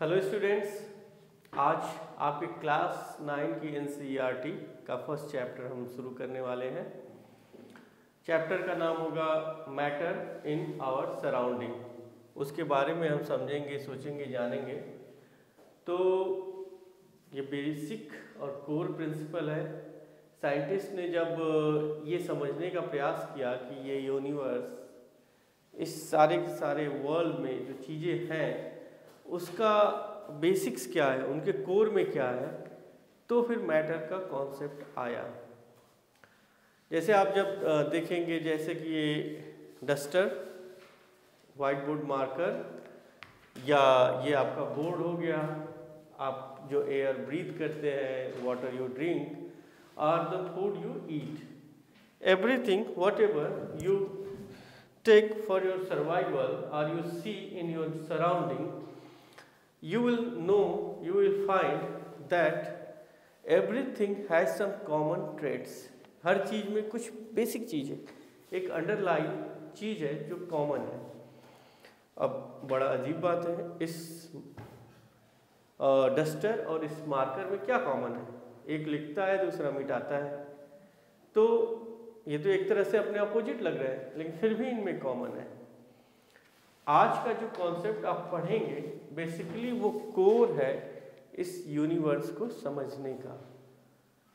Hello students, आज आपके class 9 की एनसीईआरटी का फर्स्ट चैप्टर हम शुरू करने वाले हैं। चैप्टर का नाम होगा मैटर इन आवर सराउंडिंग। उसके बारे में हम समझेंगे, सोचेंगे, जानेंगे। तो ये बेसिक और कोर प्रिंसिपल है। साइंटिस्ट ने जब ये समझने का प्रयास किया कि ये यूनिवर्स, इस सारे के सारे वर्ल्ड में जो चीज़ें हैं उसका बेसिक्स क्या है, उनके कोर में क्या है, तो फिर मैटर का कॉन्सेप्ट आया। जैसे आप जब देखेंगे, जैसे कि ये डस्टर, वाइट बोर्ड मार्कर, या ये आपका बोर्ड हो गया, आप जो एयर ब्रीथ करते हैं, वाटर यू ड्रिंक, और the food you eat, everything what ever you take for your survival और you see in your surrounding, you will find that everything has some common traits। हर चीज़ में कुछ basic चीज़ है, एक अंडरलाइन चीज़ है जो कॉमन है। अब बड़ा अजीब बात है, इस डस्टर और इस मार्कर में क्या कॉमन है? एक लिखता है, दूसरा मिटाता है। तो ये तो एक तरह से अपने अपोजिट लग रहे हैं, लेकिन फिर भी इनमें कॉमन है। आज का जो कॉन्सेप्ट आप पढ़ेंगे बेसिकली वो कोर है इस यूनिवर्स को समझने का।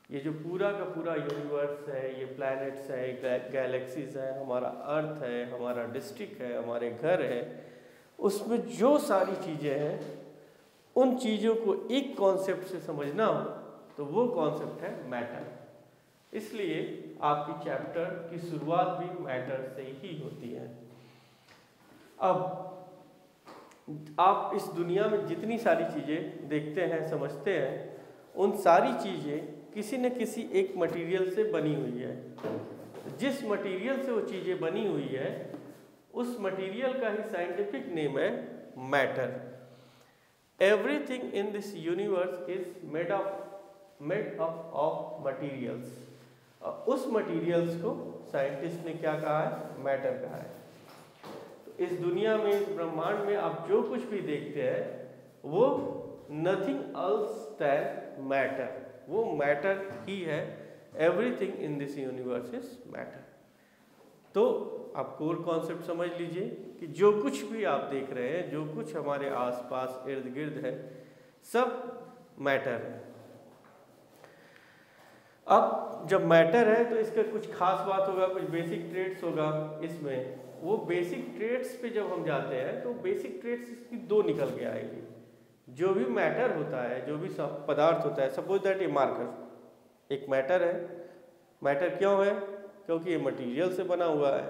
ये जो पूरा का पूरा यूनिवर्स है, ये प्लैनेट्स है, गैलेक्सीज है, हमारा अर्थ है, हमारा डिस्ट्रिक्ट है, हमारे घर है, उसमें जो सारी चीज़ें हैं उन चीज़ों को एक कॉन्सेप्ट से समझना हो तो वो कॉन्सेप्ट है मैटर। इसलिए आपकी चैप्टर की शुरुआत भी मैटर से ही होती है। अब आप इस दुनिया में जितनी सारी चीज़ें देखते हैं, समझते हैं, उन सारी चीज़ें किसी न किसी एक मटेरियल से बनी हुई है। जिस मटेरियल से वो चीज़ें बनी हुई है उस मटेरियल का ही साइंटिफिक नेम है matter. Everything in this universe is made up of materials. उस मटेरियल्स को साइंटिस्ट ने क्या कहा है? मैटर कहा है। इस दुनिया में, इस ब्रह्मांड में आप जो कुछ भी देखते हैं वो नथिंग एल्स दैन मैटर, वो मैटर ही है। Everything in this universe is matter. तो आप कोर कॉन्सेप्ट समझ लीजिए कि जो कुछ भी आप देख रहे हैं, जो कुछ हमारे आसपास इर्द गिर्द है, सब मैटर है। अब जब मैटर है तो इसका कुछ खास बात होगा, कुछ बेसिक ट्रेट्स होगा इसमें। वो बेसिक ट्रेट्स पे जब हम जाते हैं तो बेसिक ट्रेट्स इसकी दो निकल के आएगी। जो भी मैटर होता है, जो भी पदार्थ होता है, सपोज दैट ये मार्कर एक मैटर है। मैटर क्यों है? क्योंकि ये मटेरियल से बना हुआ है,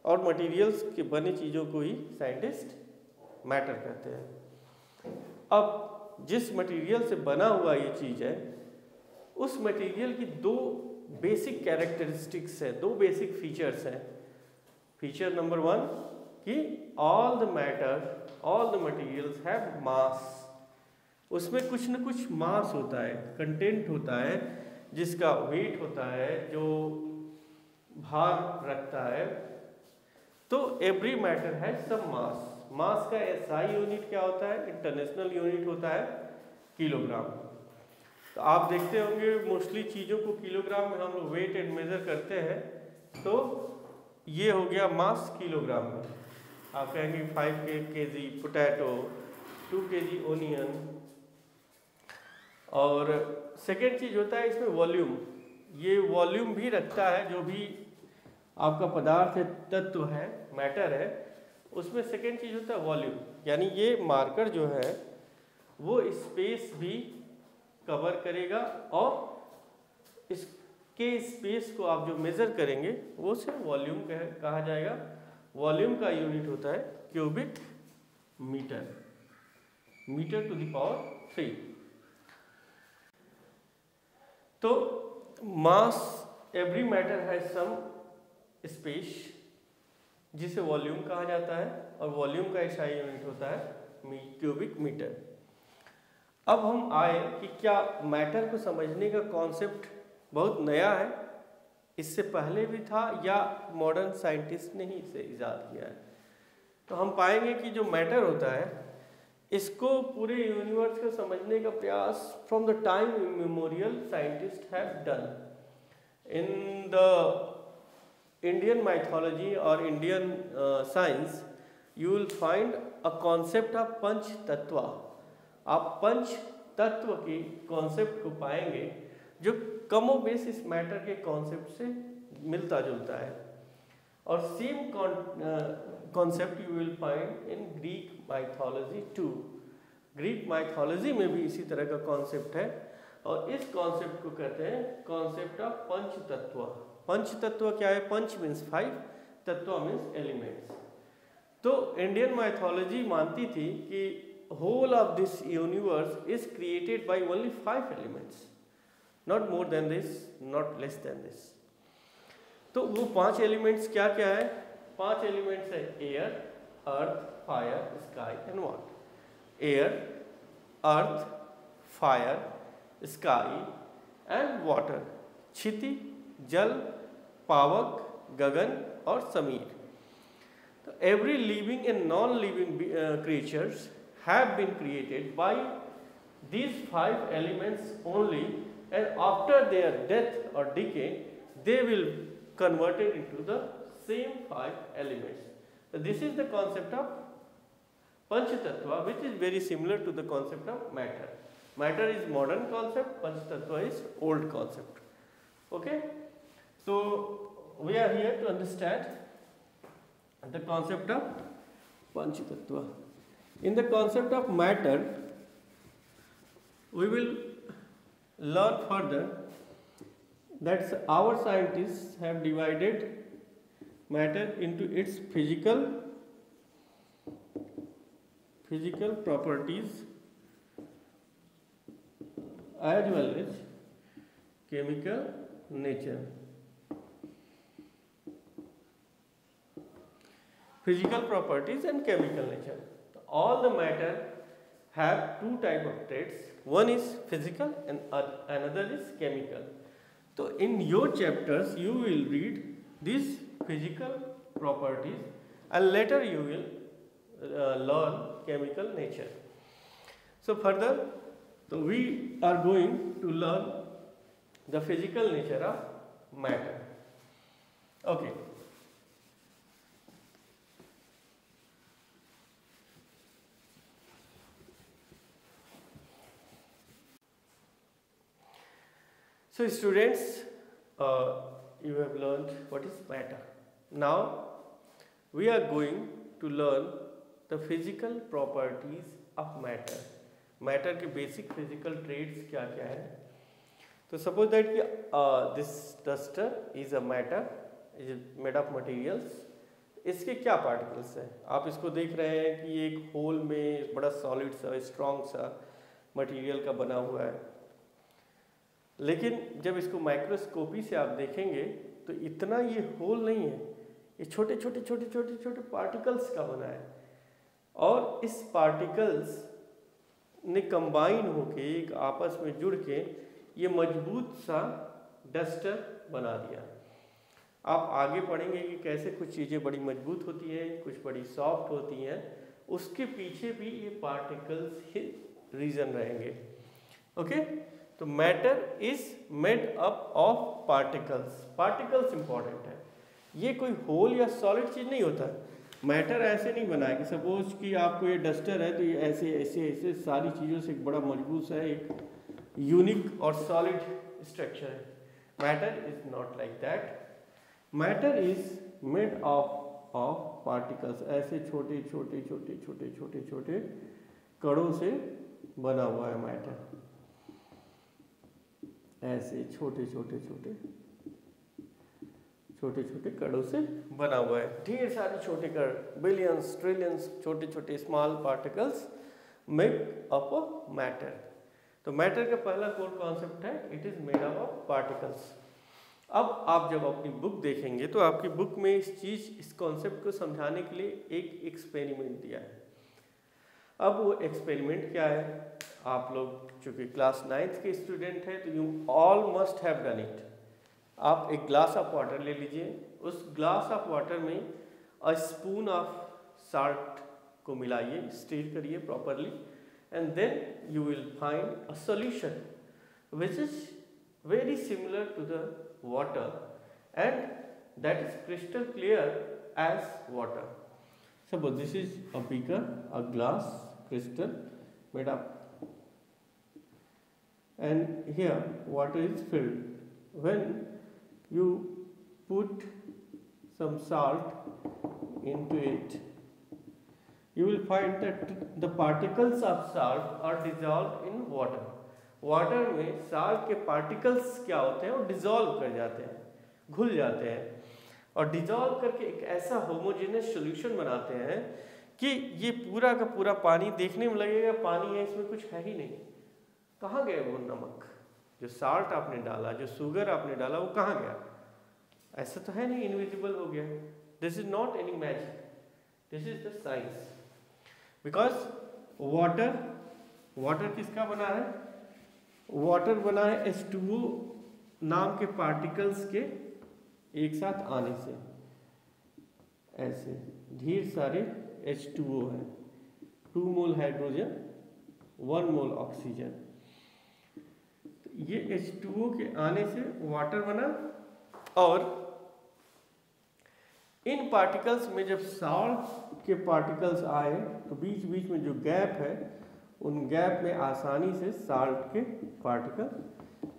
और मटेरियल्स के बनी चीज़ों को ही साइंटिस्ट मैटर कहते हैं। अब जिस मटेरियल से बना हुआ ये चीज़ है, उस मटेरियल की दो बेसिक कैरेक्टरिस्टिक्स है, दो बेसिक फीचर्स हैं। फीचर नंबर 1 कि all the matter, all the materials have मास। उसमें कुछ न कुछ मास होता है, कंटेंट होता है, जिसका वेट होता है, जो भार रखता है। तो एवरी मैटर हैज सम मास। मास का एसआई यूनिट क्या होता है? इंटरनेशनल यूनिट होता है किलोग्राम। तो आप देखते होंगे मोस्टली चीज़ों को किलोग्राम में हम लोग वेट एंड मेजर करते हैं। तो ये हो गया मास किलोग्राम में। आप कहेंगे 5 kg पोटैटो, 2 kg ओनियन। और सेकेंड चीज़ होता है इसमें वॉल्यूम। ये वॉल्यूम भी रखता है, जो भी आपका पदार्थ है, तत्व है, मैटर है, उसमें सेकेंड चीज़ होता है वॉल्यूम। यानी ये मार्कर जो है वो स्पेस भी कवर करेगा, और इसके स्पेस को आप जो मेज़र करेंगे वो सिर्फ वॉल्यूम कहा जाएगा। वॉल्यूम का यूनिट होता है cubic metre, metre to the power 3। तो mass, every matter has some space, जिसे वॉल्यूम कहा जाता है, और वॉल्यूम का एसआई यूनिट होता है क्यूबिक मीटर। अब हम आए कि क्या मैटर को समझने का कॉन्सेप्ट बहुत नया है, इससे पहले भी था, या मॉडर्न साइंटिस्ट ने ही इसे इजाद किया है? तो हम पाएंगे कि जो मैटर होता है इसको पूरे यूनिवर्स को समझने का प्रयास from the time immemorial scientist have done. In the Indian mythology और Indian science you will find a concept of panch tattva. आप पंच तत्व की कॉन्सेप्ट को पाएंगे जो कमो बेस इस मैटर के कॉन्सेप्ट से मिलता जुलता है, और same concept you will find in Greek mythology too. Greek mythology में भी इसी तरह का कॉन्सेप्ट है, और इस कॉन्सेप्ट को कहते हैं कॉन्सेप्ट ऑफ पंच तत्व। पंच तत्व क्या है? पंच मीन्स 5, तत्व मीन्स एलिमेंट्स। तो इंडियन माइथोलॉजी मानती थी कि whole of this universe is created by only 5 elements, not more than this, not less than this. तो वो 5 एलिमेंट्स क्या क्या है? 5 एलिमेंट्स है air, earth, fire, sky and water. Air, earth, fire, sky and water. क्षिति, जल, पावक, गगन और समीर। तो every living and non living creatures have been created by these 5 elements only, and after their death or decay they will converted into the same 5 elements. So this is the concept of Panch Tattva, which is very similar to the concept of matter. Matter is modern concept, Panch Tattva is old concept. Okay, so we are here to understand the concept of Panch Tattva. In the concept of matter, we will learn further that our scientists have divided matter into its physical properties as well as chemical nature. Physical properties and chemical nature. All the matter have 2 type of traits. One is physical and another is chemical. So in your chapters you will read these physical properties, and later you will learn chemical nature. So further, so we are going to learn the physical nature of matter. Okay. So students, you have learned what is matter. Now we are going to learn the physical properties of matter. Matter के basic physical traits क्या क्या है? तो suppose that कि this duster is a matter, is made of materials. इसके क्या particles हैं? आप इसको देख रहे हैं कि एक होल में बड़ा solid सा strong सा material का बना हुआ है, लेकिन जब इसको माइक्रोस्कोपी से आप देखेंगे तो इतना ये होल नहीं है, ये छोटे छोटे छोटे छोटे छोटे पार्टिकल्स का बना है, और इस पार्टिकल्स ने कंबाइन होके एक आपस में जुड़ के ये मजबूत सा डस्टर बना दिया। आप आगे पढ़ेंगे कि कैसे कुछ चीज़ें बड़ी मजबूत होती हैं, कुछ बड़ी सॉफ्ट होती हैं, उसके पीछे भी ये पार्टिकल्स ही रीज़न रहेंगे। ओके, तो matter is made up of particles. Particles important है, ये कोई होल या सॉलिड चीज़ नहीं होता। मैटर ऐसे नहीं बना है कि सपोज कि आपको ये डस्टर है तो ये ऐसे ऐसे ऐसे सारी चीज़ों से एक बड़ा मजबूत सा एक यूनिक और सॉलिड स्ट्रक्चर है। Matter is not like that. Matter is made of particles. ऐसे छोटे छोटे छोटे छोटे छोटे छोटे कणों से बना हुआ है मैटर। ऐसे छोटे छोटे छोटे छोटे छोटे कणों से बना हुआ है। ढेर सारे छोटे कण, बिलियंस ट्रिलियंस छोटे छोटे small particles make up a matter. तो मैटर का पहला कोर कॉन्सेप्ट है it is made up of particles. अब आप जब अपनी बुक देखेंगे तो आपकी बुक में इस कॉन्सेप्ट को समझाने के लिए एक एक्सपेरिमेंट दिया है। अब वो एक्सपेरिमेंट क्या है, आप लोग चूँकि क्लास 9th के स्टूडेंट हैं तो you all must have done it. आप एक ग्लास ऑफ वाटर ले लीजिए, उस ग्लास ऑफ वाटर में अ स्पून ऑफ साल्ट को मिलाइए, स्टीर करिए properly, and then you will find a solution which is very similar to the water and that is crystal clear as water. Suppose this is a beaker, a glass crystal made up, and here water is filled. When you put some salt into it, you will find that the particles of salt are dissolved in water. Water में salt के particles क्या होते हैं, वो dissolve कर जाते हैं, घुल जाते हैं, और डिजॉल्व करके एक ऐसा होमोजेनियस सॉल्यूशन बनाते हैं कि ये पूरा का पूरा पानी देखने में लगेगा पानी है, इसमें कुछ है ही नहीं। कहाँ गए वो नमक, जो साल्ट आपने डाला, जो शुगर आपने डाला, वो कहाँ गया? ऐसा तो है नहीं, इनविजिबल हो गया। This is not any magic, this is the science. Because water किसका बना है? वाटर बना है H2O नाम के पार्टिकल्स के एक साथ आने से। ऐसे ढेर सारे H2O है, 2 मोल हाइड्रोजन 1 मोल ऑक्सीजन, तो ये H2O के आने से वाटर बना। और इन पार्टिकल्स में जब सॉल्ट के पार्टिकल्स आए तो बीच बीच में जो गैप है, उन गैप में आसानी से साल्ट के पार्टिकल,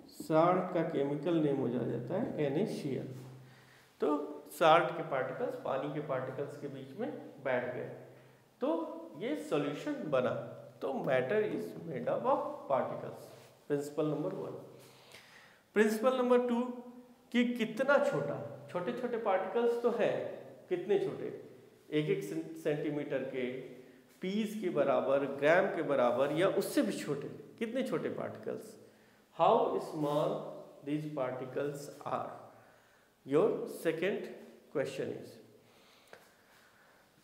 साल्ट का केमिकल नेम हो जाता है NaCl, तो साल्ट के पार्टिकल्स पानी के पार्टिकल्स के बीच में बैठ गए, तो ये सॉल्यूशन बना। तो matter is made up of particles, principle number 1। Principle number 2 कि कितना छोटा, छोटे छोटे पार्टिकल्स तो है, कितने छोटे, 1-1 सेंटीमीटर के, पीस के बराबर, ग्राम के बराबर, या उससे भी छोटे, कितने छोटे particles, how small these particles are, your second question is.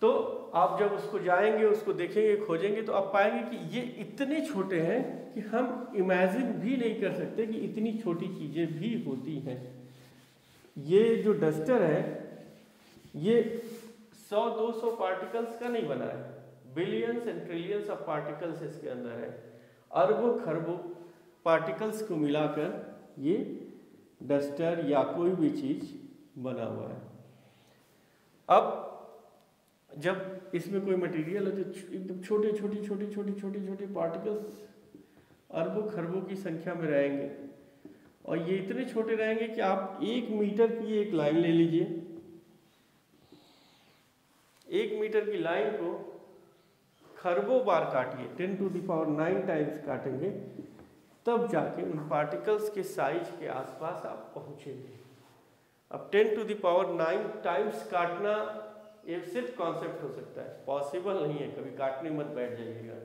तो आप जब उसको जाएंगे, उसको देखेंगे, खोजेंगे, तो आप पाएंगे कि ये इतने छोटे हैं कि हम इमेजिन भी नहीं कर सकते कि इतनी छोटी चीजें भी होती हैं। ये जो डस्टर है, ये 100-200 पार्टिकल्स का नहीं बना है, billions and trillions of particles इसके अंदर है, अरबों खरबों पार्टिकल्स को मिलाकर ये डस्टर या कोई भी चीज बना हुआ है। अब जब इसमें कोई मटेरियल है तो एकदम छोटे छोटे छोटे छोटे छोटे छोटे पार्टिकल्स अरबों खरबों की संख्या में रहेंगे, और ये इतने छोटे रहेंगे कि आप 1 मीटर की एक लाइन ले लीजिए, 1 मीटर की लाइन को खरबों बार काटिए, 10⁹ टाइम्स काटेंगे, तब जाके उन पार्टिकल्स के साइज के आसपास आप पहुंचेंगे। अब 10⁹ टाइम्स काटना ये सिर्फ कॉन्सेप्ट हो सकता है, पॉसिबल नहीं है, कभी काटने मत बैठ जाइएगा।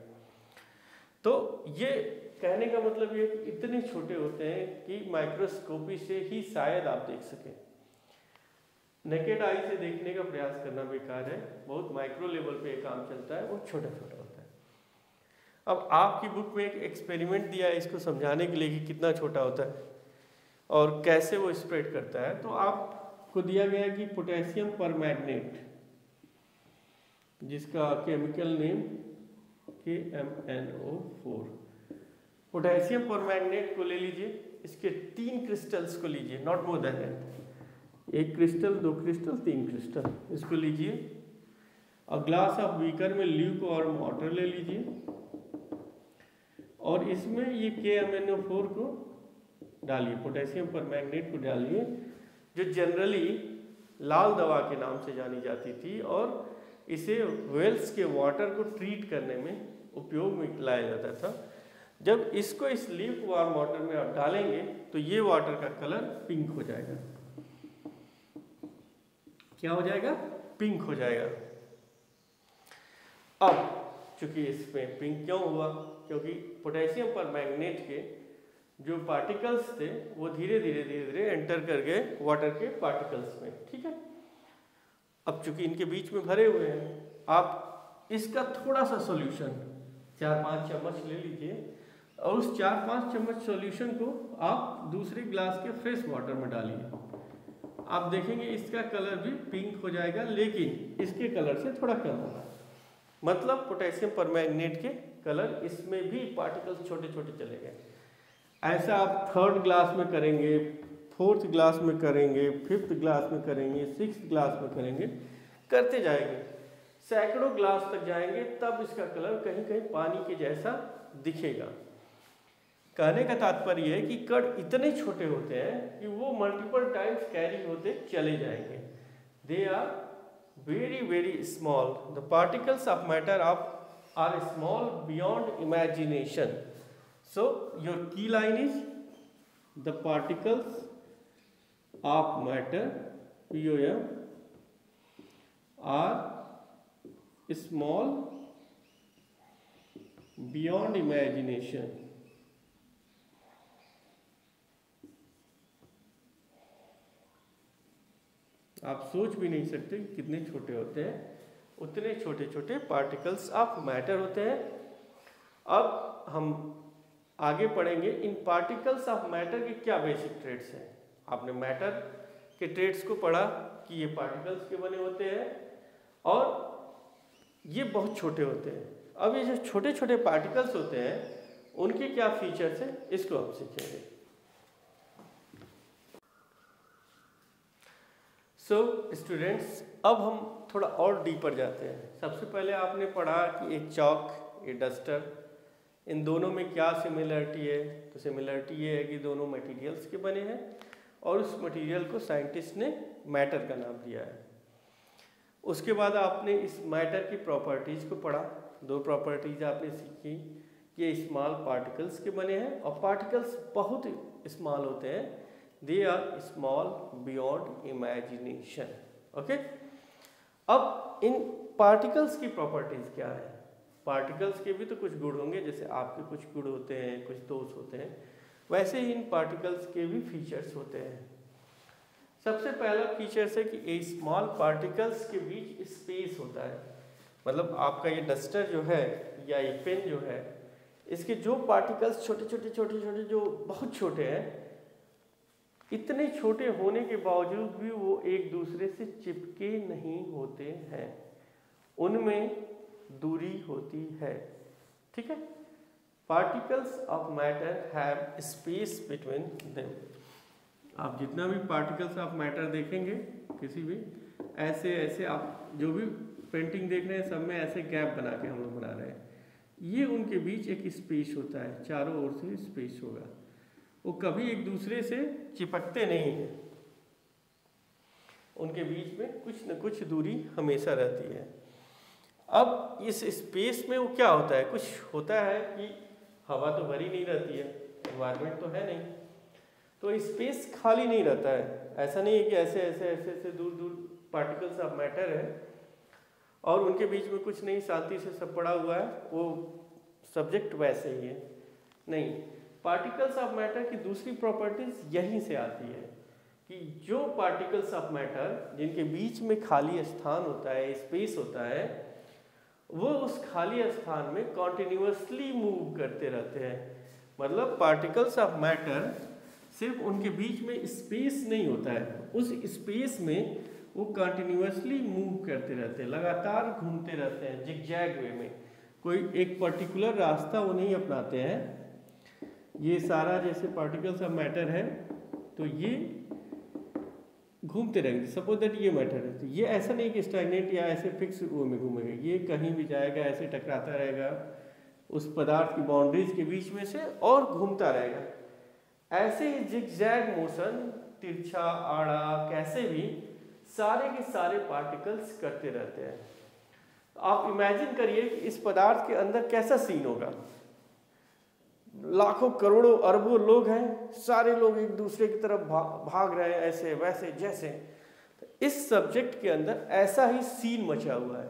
तो ये कहने का मतलब ये कि इतने छोटे होते हैं कि माइक्रोस्कोपी से ही शायद आप देख सकें, नेकेड आई से देखने का प्रयास करना बेकार है, बहुत माइक्रो लेवल पे काम चलता है, वो छोटा छोटा होता है। अब आपकी बुक में एक एक्सपेरिमेंट दिया है इसको समझाने के लिए कि कितना छोटा होता है और कैसे वो स्प्रेड करता है। तो आपको दिया गया है कि पोटेशियम परमैंगनेट, जिसका chemical name KMnO4, potassium permanganate को ले लीजिए, इसके 3 क्रिस्टल्स को लीजिए, not more than that, 1 crystal, 2 crystal, 3 crystal, इसको लीजिए। और ग्लास ऑफ बीकर में ल्यूक और वाटर ले लीजिए, और इसमें ये KMnO4 को डालिए, पोटेशियम परमैंगनेट को डालिए, जो जनरली लाल दवा के नाम से जानी जाती थी, और इसे वेल्स के वाटर को ट्रीट करने में उपयोग में लाया जाता था। जब इसको इस लीक वार्म वाटर में आप डालेंगे तो ये वाटर का कलर पिंक हो जाएगा। क्या हो जाएगा? पिंक हो जाएगा। अब चूंकि इसमें पिंक क्यों हुआ? क्योंकि पोटेशियम परमैंगनेट के जो पार्टिकल्स थे वो धीरे धीरे एंटर कर गए वाटर के पार्टिकल्स में, ठीक है। अब चूंकि इनके बीच में भरे हुए हैं, आप इसका थोड़ा सा सॉल्यूशन 4-5 चम्मच ले लीजिए, और उस 4-5 चम्मच सॉल्यूशन को आप दूसरे ग्लास के फ्रेश वाटर में डालिए। आप देखेंगे इसका कलर भी पिंक हो जाएगा, लेकिन इसके कलर से थोड़ा कम होगा, मतलब पोटेशियम परमैंगनेट के कलर इसमें भी पार्टिकल्स छोटे छोटे चले गए। ऐसा आप थर्ड ग्लास में करेंगे, फोर्थ ग्लास में करेंगे, फिफ्थ ग्लास में करेंगे, सिक्स्थ ग्लास में करेंगे, करते जाएंगे, सैकड़ों ग्लास तक जाएंगे, तब इसका कलर कहीं कहीं पानी के जैसा दिखेगा। कहने का तात्पर्य है कि कण इतने छोटे होते हैं कि वो मल्टीपल टाइम्स कैरी होते चले जाएंगे। They are very very small, the particles of matter are small beyond imagination. So your key line is the particles of matter POM are small beyond imagination। आप सोच भी नहीं सकते कितने छोटे होते हैं, उतने छोटे छोटे पार्टिकल्स ऑफ मैटर होते हैं। अब हम आगे पढ़ेंगे इन पार्टिकल्स ऑफ मैटर के क्या बेसिक ट्रेड्स हैं। आपने मैटर के ट्रेड्स को पढ़ा कि ये पार्टिकल्स के बने होते हैं और ये बहुत छोटे होते हैं। अब ये जो छोटे छोटे पार्टिकल्स होते हैं उनके क्या फीचर्स हैं, इसको हम सीखेंगे। सो स्टूडेंट्स, अब हम थोड़ा और डीपर जाते हैं। सबसे पहले आपने पढ़ा कि एक चॉक, एक डस्टर, इन दोनों में क्या सिमिलरिटी है। तो सिमिलरिटी ये है कि दोनों मटेरियल्स के बने हैं और उस मटेरियल को साइंटिस्ट ने मैटर का नाम दिया है। उसके बाद आपने इस मैटर की प्रॉपर्टीज़ को पढ़ा। दो प्रॉपर्टीज़ आपने सीखी कि ये स्मॉल पार्टिकल्स के बने हैं और पार्टिकल्स बहुत स्मॉल होते हैं, they are small beyond imagination. Okay, अब इन पार्टिकल्स की प्रॉपर्टीज़ क्या है। पार्टिकल्स के भी तो कुछ गुण होंगे, जैसे आपके कुछ गुण होते हैं, कुछ दोष होते हैं, वैसे ही इन पार्टिकल्स के भी फीचर्स होते हैं। सबसे पहला फीचर्स है कि ए स्मॉल पार्टिकल्स के बीच स्पेस होता है। मतलब आपका ये डस्टर जो है या ये पेन जो है, इसके जो पार्टिकल्स छोटे छोटे छोटे छोटे जो बहुत छोटे हैं, इतने छोटे होने के बावजूद भी वो एक दूसरे से चिपके नहीं होते हैं, उनमें दूरी होती है। ठीक है, particles of matter have space between them. आप जितना भी पार्टिकल्स ऑफ मैटर देखेंगे किसी भी, ऐसे ऐसे आप जो भी पेंटिंग देख रहे हैं सब में ऐसे गैप बना के हम लोग बना रहे हैं, ये उनके बीच एक स्पेस होता है, चारों ओर से स्पेस होगा, वो कभी एक दूसरे से चिपकते नहीं हैं, उनके बीच में कुछ न कुछ दूरी हमेशा रहती है। अब इस स्पेस में वो क्या होता है, कुछ होता है कि हवा तो भरी नहीं रहती है, एनवायरनमेंट तो है नहीं, तो स्पेस खाली नहीं रहता है। ऐसा नहीं है कि ऐसे ऐसे ऐसे ऐसे दूर दूर पार्टिकल्स ऑफ मैटर है और उनके बीच में कुछ नहीं, शांति से सब पड़ा हुआ है, वो सब्जेक्ट वैसे ही है, नहीं। पार्टिकल्स ऑफ मैटर की दूसरी प्रॉपर्टीज यहीं से आती है कि जो पार्टिकल्स ऑफ मैटर जिनके बीच में खाली स्थान होता है, स्पेस होता है, वो उस खाली स्थान में कॉन्टिन्यूसली मूव करते रहते हैं। मतलब पार्टिकल्स ऑफ मैटर सिर्फ उनके बीच में स्पेस नहीं होता है, उस स्पेस में वो कंटिन्यूसली मूव करते रहते हैं, लगातार घूमते रहते हैं जिगजैग वे में, कोई एक पर्टिकुलर रास्ता वो नहीं अपनाते हैं। ये सारा जैसे पार्टिकल्स ऑफ मैटर है तो ये घूमते रहेंगे, सपोज दैट ये मैटर है, तो ये ऐसा नहीं कि स्टैग्नेट या ऐसे फिक्स वो में घूमेगा, ये कहीं भी जाएगा, ऐसे टकराता रहेगा उस पदार्थ की बाउंड्रीज के बीच में से और घूमता रहेगा। ऐसे ही जिगजैग मोशन, तिरछा आड़ा, कैसे भी सारे के सारे पार्टिकल्स करते रहते हैं। आप इमेजिन करिए कि इस पदार्थ के अंदर कैसा सीन होगा, लाखों करोड़ों अरबों लोग हैं, सारे लोग एक दूसरे की तरफ भाग रहे हैं ऐसे वैसे जैसे। तो इस सब्जेक्ट के अंदर ऐसा ही सीन मचा हुआ है,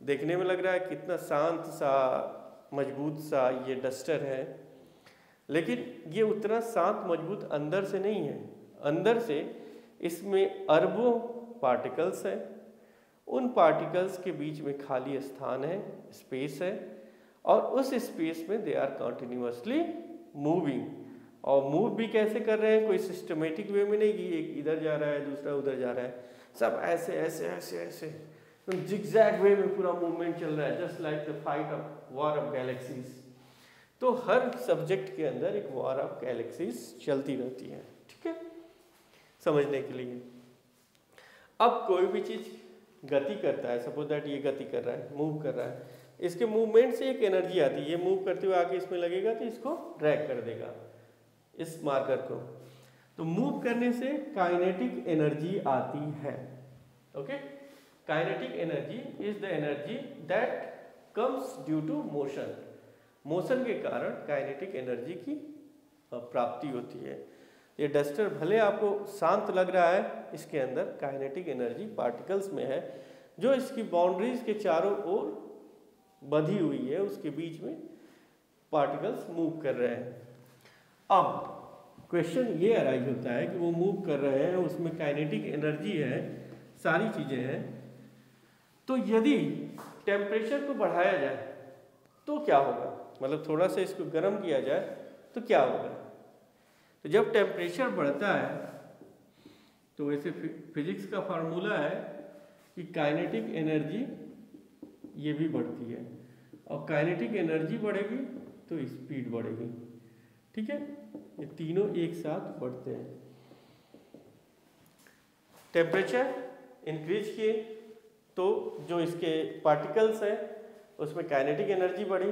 देखने में लग रहा है कितना शांत सा मजबूत सा ये डस्टर है, लेकिन ये उतना शांत मजबूत अंदर से नहीं है। अंदर से इसमें अरबों पार्टिकल्स हैं, उन पार्टिकल्स के बीच में खाली स्थान है, स्पेस है, और उस स्पेस में दे आर कंटिन्यूअसली मूविंग। और मूव भी कैसे कर रहे हैं, कोई सिस्टमेटिक वे में नहीं कि एक इधर जा रहा है दूसरा उधर जा रहा है, सब ऐसे ऐसे ऐसे ऐसे जिगजैग वे में पूरा मूवमेंट चल रहा है, just like the fight of war of galaxies. तो हर सब्जेक्ट के अंदर एक वॉर ऑफ गैलेक्सीज चलती रहती है, ठीक है, समझने के लिए। अब कोई भी चीज गति करता है, सपोज दैट ये गति कर रहा है, मूव कर रहा है, इसके मूवमेंट से एक एनर्जी आती है, ये मूव करते हुए आके इसमें लगेगा तो इसको ड्रैग कर देगा इस मार्कर को। तो मूव करने से काइनेटिक एनर्जी आती है, okay. Kinetic energy is the energy that comes due to motion. Motion के कारण काइनेटिक एनर्जी की प्राप्ति होती है। ये डस्टर भले आपको शांत लग रहा है, इसके अंदर काइनेटिक एनर्जी पार्टिकल्स में है, जो इसकी बाउंड्रीज के चारों ओर बंधी हुई है, उसके बीच में पार्टिकल्स मूव कर रहे हैं। अब क्वेश्चन ये अराइज होता है कि वो मूव कर रहे हैं, उसमें काइनेटिक एनर्जी है, सारी चीजें हैं, तो यदि टेम्परेचर को बढ़ाया जाए तो क्या होगा, मतलब थोड़ा सा इसको गर्म किया जाए तो क्या होगा। तो जब टेम्परेचर बढ़ता है तो वैसे फिजिक्स का फार्मूला है कि काइनेटिक एनर्जी ये भी बढ़ती है, और काइनेटिक एनर्जी बढ़ेगी तो स्पीड बढ़ेगी, ठीक है, ये तीनों एक साथ बढ़ते हैं। टेम्परेचर इंक्रीज किए तो जो इसके पार्टिकल्स हैं उसमें काइनेटिक एनर्जी बढ़ी,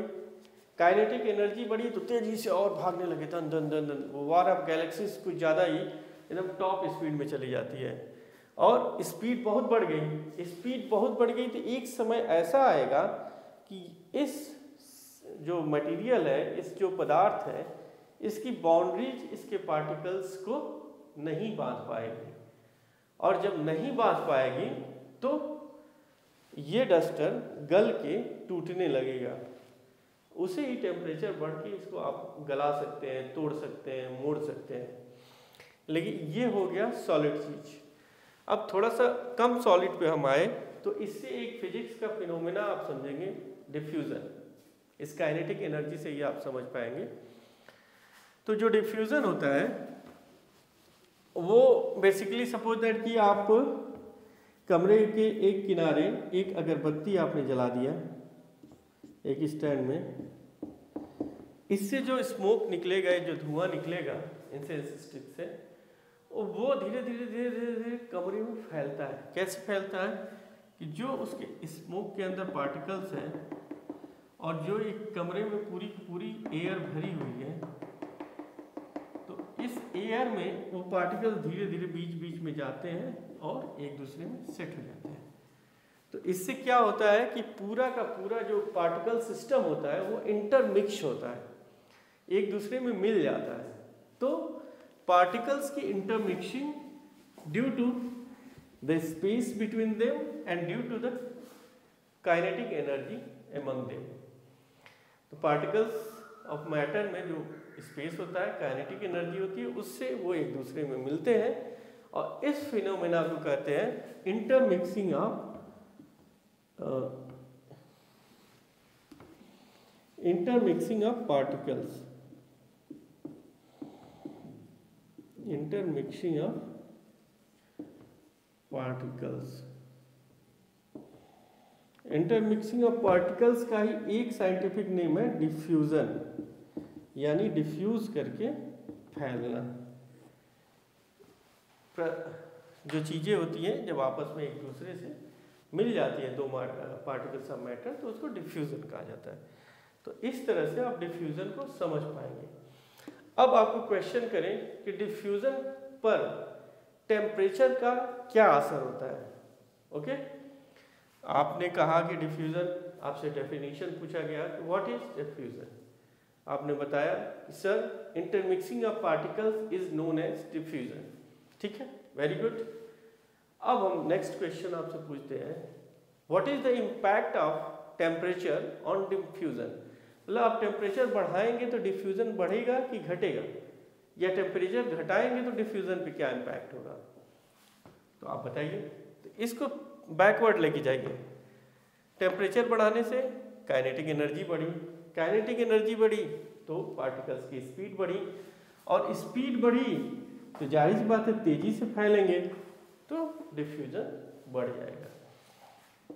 काइनेटिक एनर्जी बढ़ी तो तेजी से और भागने लगे, दन दन दन दन, वो वॉर ऑफ गैलेक्सीज कुछ ज़्यादा ही एकदम टॉप स्पीड में चली जाती है, और स्पीड बहुत बढ़ गई। स्पीड बहुत बढ़ गई तो एक समय ऐसा आएगा कि इस जो मटेरियल है, इस जो पदार्थ है, इसकी बाउंड्रीज इसके पार्टिकल्स को नहीं बांध पाएगी, और जब नहीं बांध पाएगी तो ये डस्टर गल के टूटने लगेगा। उसे ही टेम्परेचर बढ़ के इसको आप गला सकते हैं, तोड़ सकते हैं, मोड़ सकते हैं। लेकिन ये हो गया सॉलिड चीज। अब थोड़ा सा कम सॉलिड पे हम आए तो इससे एक फिजिक्स का फिनोमेना आप समझेंगे, डिफ्यूजन। इस काइनेटिक एनर्जी से ये आप समझ पाएंगे। तो जो डिफ्यूजन होता है वो बेसिकली सपोज दैट कि आप कमरे के एक किनारे एक अगरबत्ती आपने जला दिया एक स्टैंड में, इससे जो स्मोक निकलेगा, जो धुआं निकलेगा इंसेंस स्टिक से, वो धीरे धीरे धीरे धीरे धीरे कमरे में फैलता है। कैसे फैलता है कि जो उसके स्मोक के अंदर पार्टिकल्स हैं और जो एक कमरे में पूरी पूरी एयर भरी हुई है, तो इस एयर में वो पार्टिकल धीरे धीरे बीच बीच में जाते हैं और एक दूसरे में सेट हो जाते हैं। तो इससे क्या होता है कि पूरा का पूरा जो पार्टिकल सिस्टम होता है वो इंटरमिक्स होता है, एक दूसरे में मिल जाता है। तो पार्टिकल्स की intermixing due to the space between them and due to the kinetic energy among them. तो पार्टिकल्स ऑफ मैटर में जो स्पेस होता है, काइनेटिक एनर्जी होती है, उससे वो एक दूसरे में मिलते हैं, और इस फिनोमेना को कहते हैं intermixing of particles. Intermixing of particles. Intermixing of particles का ही एक साइंटिफिक नेम है डिफ्यूजन, यानी डिफ्यूज करके फैलना। जो चीजें होती हैं जब आपस में एक दूसरे से मिल जाती है, दो पार्टिकल्स ऑफ मैटर, तो उसको डिफ्यूजन कहा जाता है। तो इस तरह से आप डिफ्यूजन को समझ पाएंगे। अब आपको क्वेश्चन करें कि डिफ्यूजन पर टेम्परेचर का क्या असर होता है। ओके, आपने कहा कि डिफ्यूजन, आपसे डेफिनेशन पूछा गया कि व्हाट इज डिफ्यूजन। आपने बताया कि sir intermixing of particles is known as diffusion. ठीक है, वेरी गुड। अब हम नेक्स्ट क्वेश्चन आपसे पूछते हैं, what is the impact of temperature on diffusion. मतलब आप टेम्परेचर बढ़ाएंगे तो डिफ्यूजन बढ़ेगा कि घटेगा, या टेम्परेचर घटाएंगे तो डिफ्यूजन पे क्या इम्पैक्ट होगा, तो आप बताइए। तो इसको बैकवर्ड लेके जाइए। टेम्परेचर बढ़ाने से काइनेटिक एनर्जी बढ़ी, काइनेटिक एनर्जी बढ़ी तो पार्टिकल्स की स्पीड बढ़ी, और स्पीड बढ़ी तो जाहिर सी बात है तेजी से फैलेंगे तो डिफ्यूजन बढ़ जाएगा।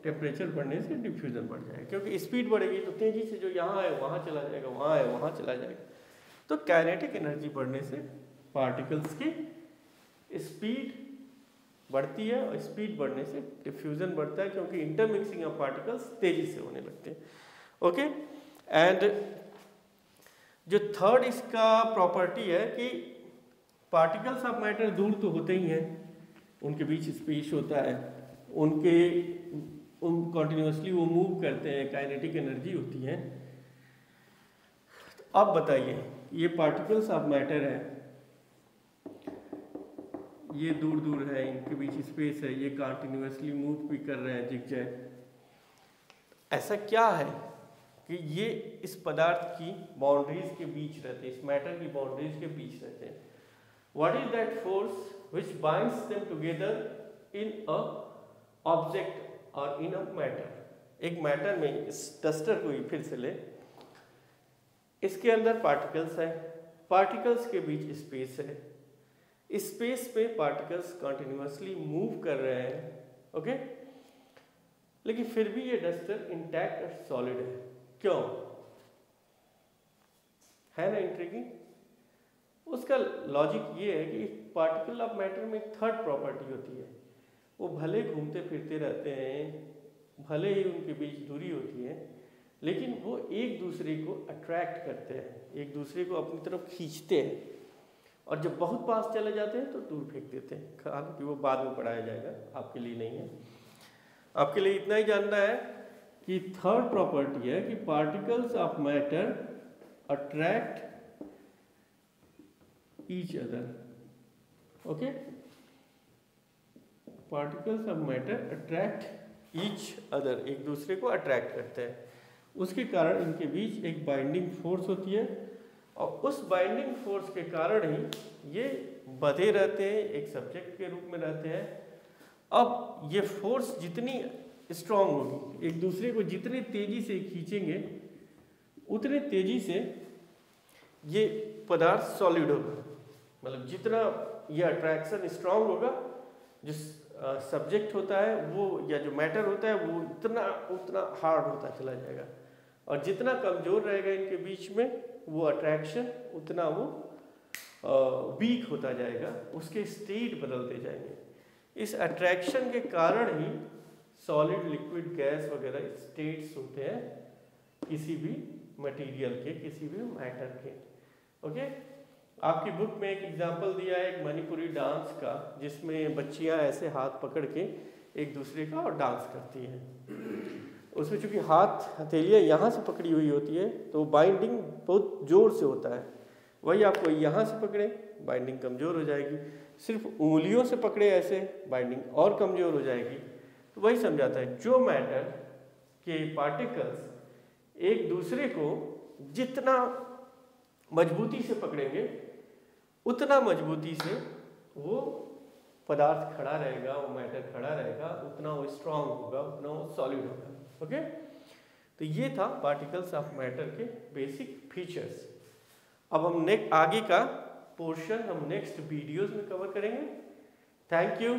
टेम्परेचर बढ़ने से डिफ्यूजन बढ़ जाएगा, क्योंकि स्पीड बढ़ेगी तो तेजी से जो यहाँ है वहाँ चला जाएगा, वहाँ है वहाँ चला जाएगा। तो काइनेटिक एनर्जी बढ़ने से पार्टिकल्स की स्पीड बढ़ती है, और स्पीड बढ़ने से डिफ्यूजन बढ़ता है, क्योंकि इंटरमिक्सिंग ऑफ पार्टिकल्स तेजी से होने लगते हैं। ओके, एंड जो थर्ड इसका प्रॉपर्टी है कि पार्टिकल्स ऑफ मैटर दूर तो होते ही हैं, उनके बीच स्पेस होता है, उन कॉन्टिन्यूसली वो मूव करते हैं, काइनेटिक एनर्जी होती है। तो अब बताइए, ये पार्टिकल्स ऑफ मैटर है, ये दूर दूर है, इनके बीच स्पेस है, ये कॉन्टिन्यूसली मूव भी कर रहे हैं जिगजैग। ऐसा क्या है कि ये इस पदार्थ की बाउंड्रीज के बीच रहते हैं, इस मैटर की बाउंड्रीज के बीच रहते हैं? What is that force which binds them together in a object और इन अ मैटर? एक मैटर में, इस डस्टर को ही फिर से ले, इसके अंदर पार्टिकल्स है, पार्टिकल्स के बीच स्पेस है, स्पेस पे पार्टिकल्स कंटिन्यूअसली मूव कर रहे हैं, ओके, लेकिन फिर भी ये डस्टर इंटैक्ट और सॉलिड है। क्यों है ना इंट्रिगिंग? उसका लॉजिक ये है कि पार्टिकल ऑफ मैटर में थर्ड प्रॉपर्टी होती है, वो भले घूमते फिरते रहते हैं, भले ही उनके बीच दूरी होती है, लेकिन वो एक दूसरे को अट्रैक्ट करते हैं, एक दूसरे को अपनी तरफ खींचते हैं, और जब बहुत पास चले जाते हैं तो दूर फेंक देते हैं। हालांकि वो बाद में पढ़ाया जाएगा, आपके लिए नहीं है। आपके लिए इतना ही जानना है कि थर्ड प्रॉपर्टी है कि particles of matter attract each other. Okay, particles of matter attract each other, एक दूसरे को अट्रैक्ट करते हैं, उसके कारण इनके बीच एक बाइंडिंग फोर्स होती है, और उस बाइंडिंग फोर्स के कारण ही ये बंधे रहते हैं, एक सब्जेक्ट के रूप में रहते हैं। अब ये फोर्स जितनी स्ट्रांग होगी, एक दूसरे को जितने तेजी से खींचेंगे, उतने तेजी से ये पदार्थ सॉलिड होगा। मतलब जितना ये अट्रैक्शन स्ट्रांग होगा, जिस सब्जेक्ट होता है वो, या जो मैटर होता है वो उतना हार्ड होता चला जाएगा, और जितना कमजोर रहेगा इनके बीच में वो अट्रैक्शन, उतना वो वीक होता जाएगा, उसके स्टेट बदलते जाएंगे। इस अट्रैक्शन के कारण ही सॉलिड, लिक्विड, गैस वगैरह स्टेट्स होते हैं किसी भी मटेरियल के, किसी भी मैटर के। ओके, आपकी बुक में एक एग्जांपल दिया है एक मणिपुरी डांस का, जिसमें बच्चियां ऐसे हाथ पकड़ के एक दूसरे का और डांस करती हैं। उसमें चूंकि हाथ हथेलियाँ यहाँ से पकड़ी हुई होती है तो बाइंडिंग बहुत ज़ोर से होता है, वही आपको यहाँ से पकड़े बाइंडिंग कमज़ोर हो जाएगी, सिर्फ उंगलियों से पकड़े ऐसे बाइंडिंग और कमज़ोर हो जाएगी। तो वही समझाता है, जो मैटर के पार्टिकल्स एक दूसरे को जितना मजबूती से पकड़ेंगे, उतना मजबूती से वो पदार्थ खड़ा रहेगा, वो मैटर खड़ा रहेगा, उतना वो स्ट्रांग होगा, उतना वो सॉलिड होगा। ओके, तो ये था पार्टिकल्स ऑफ मैटर के बेसिक फीचर्स। अब हम आगे का पोर्शन हम नेक्स्ट वीडियोस में कवर करेंगे। Thank you.